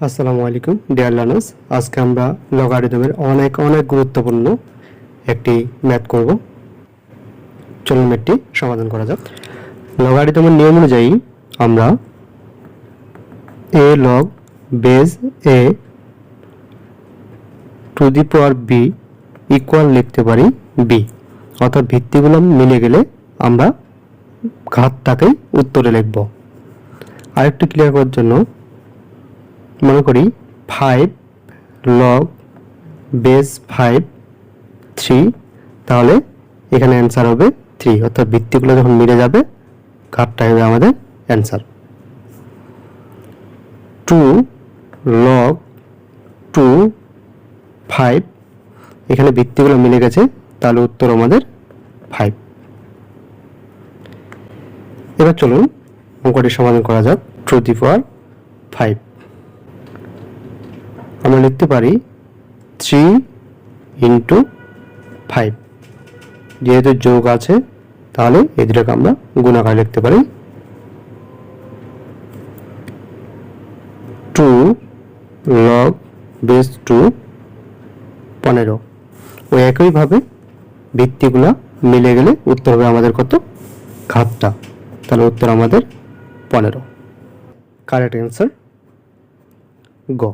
আসসালামু আলাইকুম dear learners, আজকে আমরা লগারিদমের অনেক গুরুত্বপূর্ণ একটি ম্যাথ করব। চলুন ম্যাথটি সমাধান করা যাক। লগারিদমের নিয়ম অনুযায়ী আমরা a log base a to the power b equal লিখতে পারি b, অর্থাৎ ভিত্তিগুলো মিলে গেলে আমরা ঘাতটাকে উত্তরে লিখব। আরেকটু ক্লিয়ার করার জন্য মনে করি 5 log বেস 5 3, তাহলে এখানে অ্যান্সার হবে 3, অর্থাৎ ভিত্তিগুলো যখন মিলে যাবে ঘাতটা হবে আমাদের অ্যান্সার। 2 log 2 5, এখানে ভিত্তিগুলো মিলে গেছে, তাহলে উত্তর আমাদের 5। এবার চলুন অঙ্কটি সমাধান করা যাক। 2 টু দি পাওয়ার 5 আমরা লিখতে পারি 3 ইন্টু 5, যেহেতু যোগ আছে তাহলে এই দুটোকে আমরা গুণাকার লিখতে পারি। 2 log বেস 2 15, ওই একইভাবে ভিত্তিগুলা মিলে গেলে উত্তর হবে আমাদের কত? ঘাতটা, তাহলে উত্তর আমাদের 15। কারেক্ট অ্যান্সার গ।